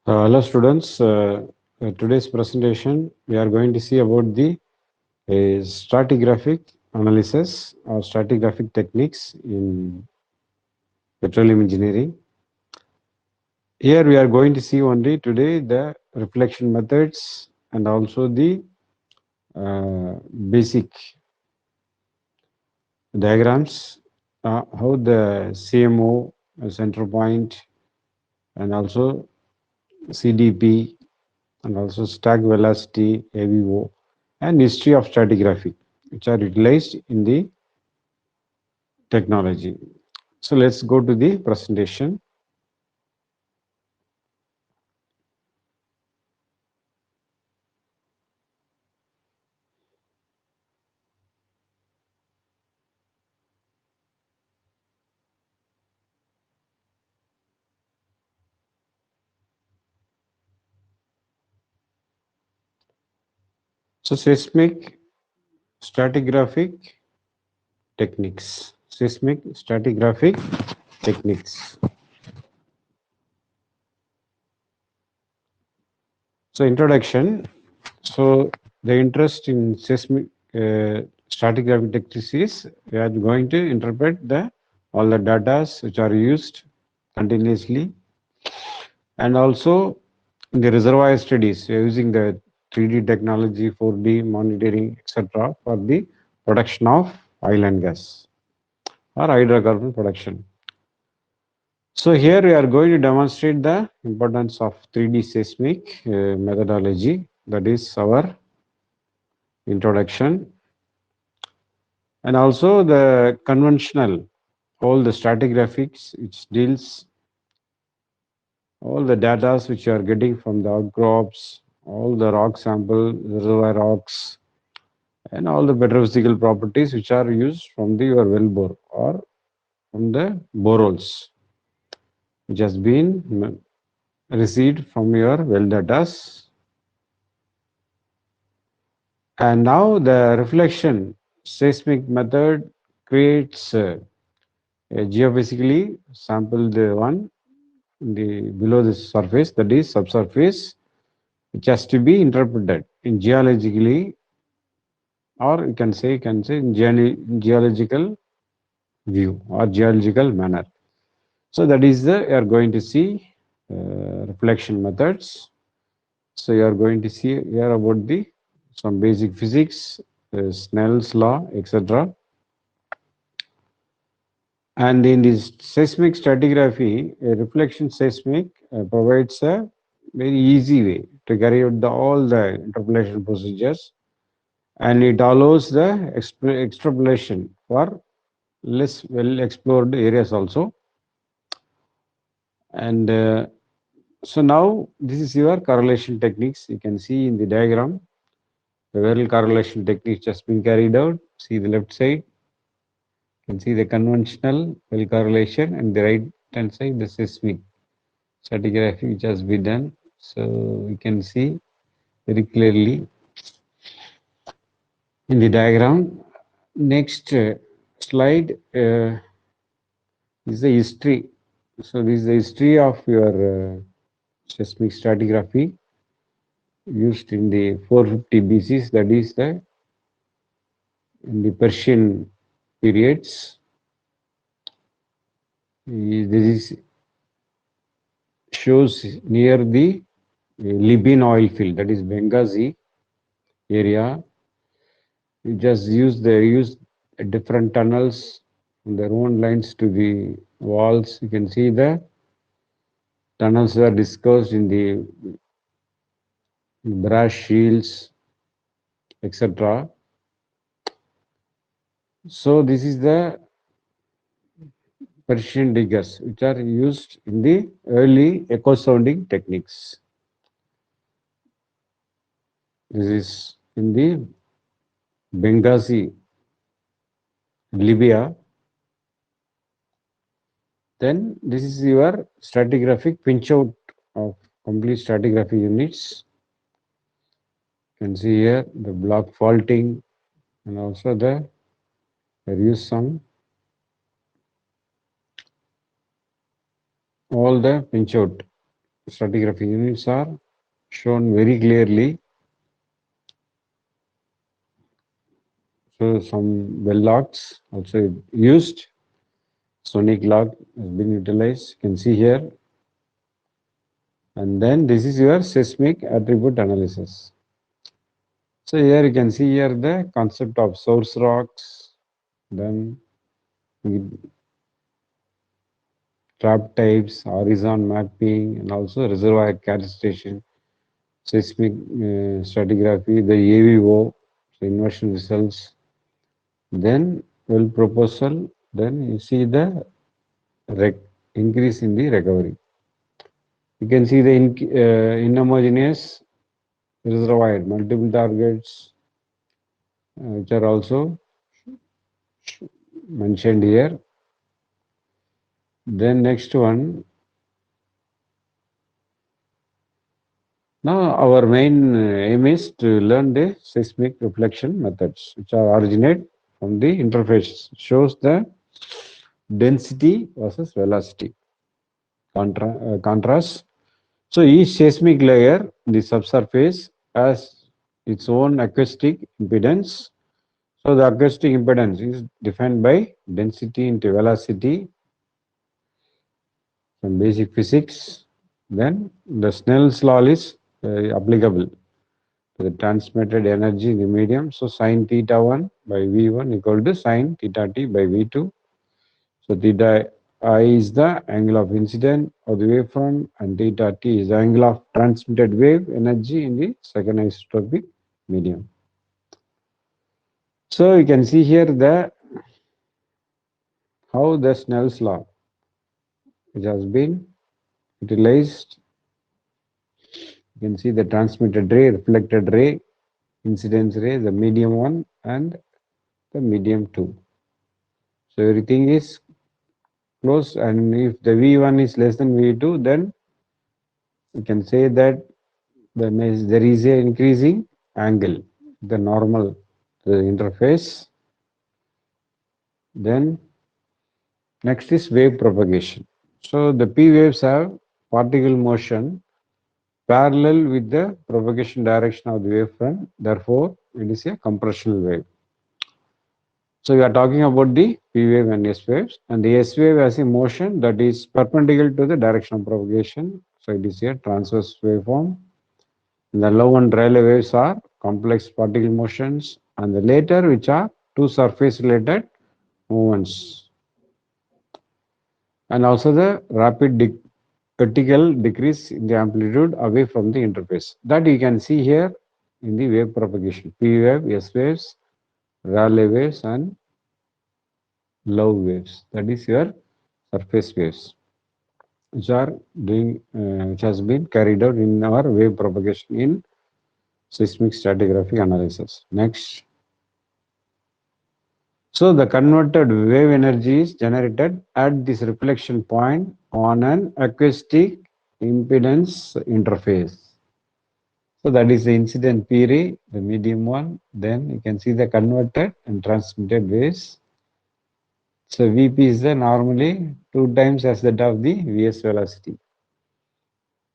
Hello students, today's presentation we are going to see about the stratigraphic analysis or stratigraphic techniques in petroleum engineering. Here we are going to see only today the reflection methods and also the basic diagrams, how the CMO, center point, and also CDP, and also stack velocity, AVO, and history of stratigraphy, which are utilized in the technology. So let's go to the presentation. So seismic stratigraphic techniques. Seismic stratigraphic techniques. So introduction. So the interest in seismic stratigraphic techniques is we are going to interpret the all the data which are used continuously, and also in the reservoir studies we are using the 3D technology, 4D monitoring, etc. for the production of oil and gas or hydrocarbon production. So here we are going to demonstrate the importance of 3D seismic methodology. That is our introduction, and also the conventional, all the stratigraphics which deals all the data which you are getting from the outcrops, all the rock sample, reservoir rocks, and all the petrophysical properties which are used from the your well bore or from the boreholes, which has been received from your well data. And now the reflection seismic method creates a geophysically sampled one the below the surface, that is subsurface, which has to be interpreted in geologically, or you can say in geological view or geological manner. So that is the you are going to see reflection methods. So you are going to see here about the some basic physics, Snell's law, etc. And in this seismic stratigraphy, a reflection seismic provides a very easy way to carry out all the interpolation procedures, and it allows the extrapolation for less well explored areas also. And so now this is your correlation techniques. You can see in the diagram the well correlation techniques just been carried out. See the left side, you can see the conventional well correlation, and the right hand side the seismic stratigraphy which has been done. So we can see very clearly in the diagram. Next slide is the history. So this is the history of your seismic stratigraphy used in the 450 BCs, that is the in the Persian periods. This is shows near the Libyan oil field, that is Benghazi area. You just use different tunnels from their own lines to the walls. You can see the tunnels were discussed in the brass shields, etc. So this is the Persian diggers which are used in the early echo sounding techniques. This is in the Benghazi, Libya. Then this is your stratigraphic pinch out of complete stratigraphy units. You can see here the block faulting, and also there is some all the pinch out stratigraphy units are shown very clearly. So some bell logs also used. Sonic log has been utilized. You can see here. And then this is your seismic attribute analysis. So here you can see here the concept of source rocks, then trap types, horizon mapping, and also reservoir characterization, seismic stratigraphy, the AVO, so inversion results, then well proposal, then you see the increase in the recovery. You can see the inhomogeneous reservoir, multiple targets, which are also mentioned here. Then next one. Now our main aim is to learn the seismic reflection methods, which are originate from the interface. Shows the density versus velocity contrast. So each seismic layer, the subsurface, has its own acoustic impedance. So the acoustic impedance is defined by density into velocity from basic physics. Then the Snell's law is applicable to the transmitted energy in the medium. So sine theta 1 by V1 equal to sine theta t by V2. So theta I is the angle of incident of the wavefront and theta t is the angle of transmitted wave energy in the second isotopic medium. So you can see here the how the Snell's law, which has been utilized. You can see the transmitted ray, reflected ray, incidence ray, the medium one and the medium two. So everything is close, and if the V1 is less than V2, then you can say that there is a increasing angle, the normal the interface. Then next is wave propagation. So the P waves have particle motion parallel with the propagation direction of the wavefront. Therefore, it is a compressional wave. So we are talking about the P wave and S waves, and the S wave has a motion that is perpendicular to the direction of propagation. So it is a transverse waveform. The low and Rayleigh waves are complex particle motions, and the later, which are two surface related movements, and also the rapid vertical decrease in the amplitude away from the interface. That you can see here in the wave propagation: P wave, S waves, Rayleigh waves, and low waves. That is your surface waves, which are which has been carried out in our wave propagation in seismic stratigraphic analysis. Next. So the converted wave energy is generated at this reflection point on an acoustic impedance interface. So that is the incident P ray, the medium one. Then you can see the converted and transmitted waves. So Vp is the normally 2 times as that of the Vs velocity.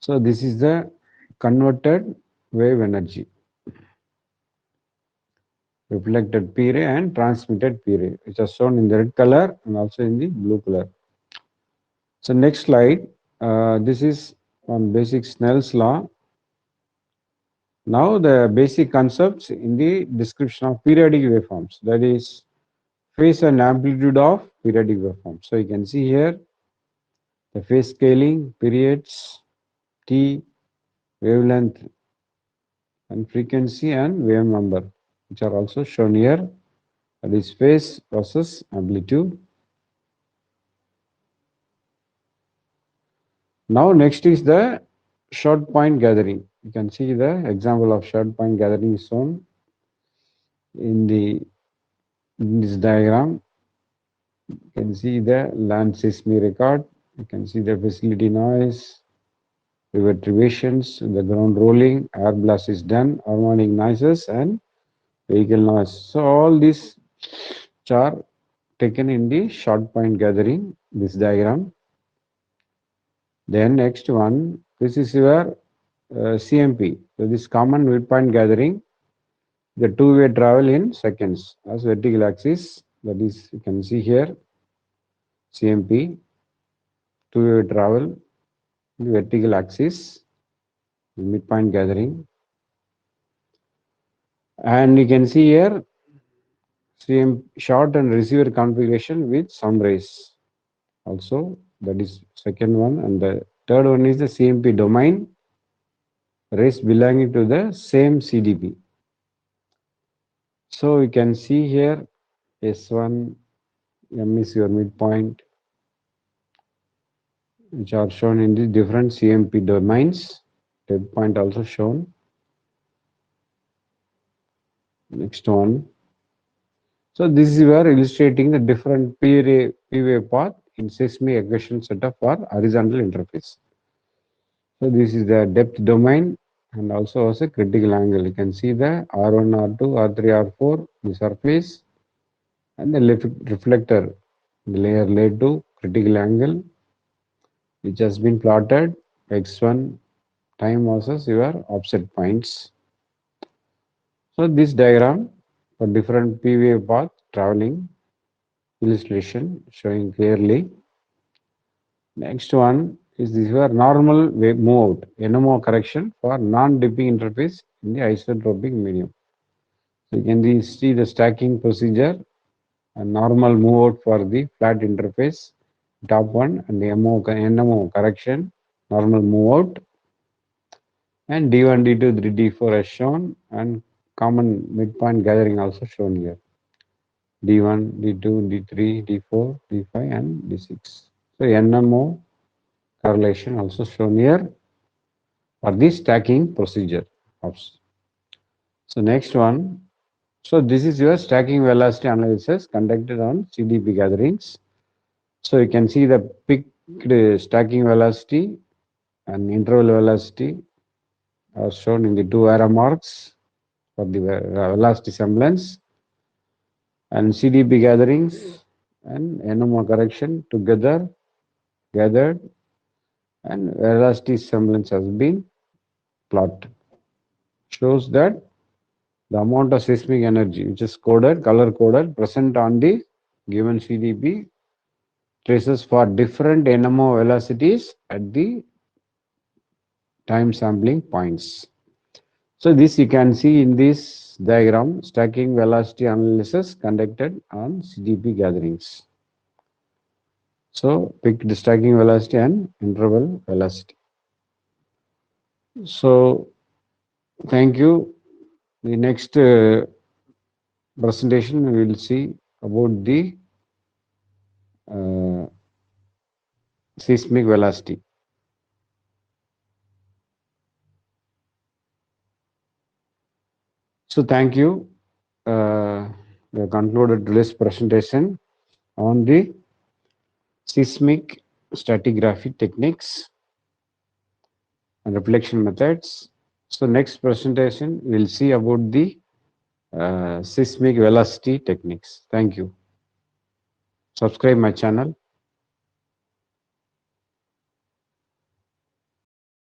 So this is the converted wave energy, reflected P ray and transmitted P ray, which are shown in the red color and also in the blue color. So next slide, this is on basic Snell's law. Now the basic concepts in the description of periodic waveforms, that is phase and amplitude of periodic waveforms. So you can see here the phase scaling, periods, T, wavelength and frequency and wave number, which are also shown here. That is phase versus amplitude. Now next is the short point gathering. You can see the example of short point gathering is shown in this diagram. You can see the land seismic record. You can see the facility noise, reverberation, the ground rolling, air blast is done, harmonic noises, and vehicle noise. So all these are taken in the short point gathering, this diagram. Then next one, This is your CMP. So this common midpoint gathering, the two-way travel in seconds as vertical axis. That is, you can see here CMP, two-way travel, the vertical axis, midpoint gathering, and you can see here CM short and receiver configuration with some rays. Also, that is second one, and the third one is the CMP domain rays belonging to the same CDP. So you can see here S1, M is your midpoint, which are shown in the different CMP domains. Dead point also shown. Next one. So this is where illustrating the different P-wave path in seismic equation setup for horizontal interface. So this is the depth domain and also as a critical angle. You can see the R1, R2, R3, R4, the surface, and the reflector, the layer laid to critical angle, which has been plotted x1 time versus your offset points. So this diagram for different P-wave path traveling illustration showing clearly. Next one is this your normal wave move out, NMO correction for non-dipping interface in the isotropic medium. So you can see the stacking procedure and normal move out for the flat interface, top one, and the NMO correction, normal move out, and D1, D2, D4 as shown, and common midpoint gathering also shown here. D1, D2, D3, D4, D5, and D6. So NMO correlation also shown here for the stacking procedure. So next one. So this is your stacking velocity analysis conducted on CDP gatherings. So you can see the peaked stacking velocity and interval velocity are shown in the two arrow marks for the velocity semblance, and CDP gatherings and NMO correction together gathered, and velocity semblance has been plotted. Shows that the amount of seismic energy which is coded, color coded, present on the given CDP traces for different NMO velocities at the time sampling points. So this you can see in this diagram, stacking velocity analysis conducted on CDP gatherings. So pick the stacking velocity and interval velocity. So thank you. The next presentation we will see about the uh, seismic velocity. So thank you. We have concluded today's presentation on the seismic stratigraphy techniques and reflection methods. So next presentation we'll see about the seismic velocity techniques. Thank you. Subscribe my channel.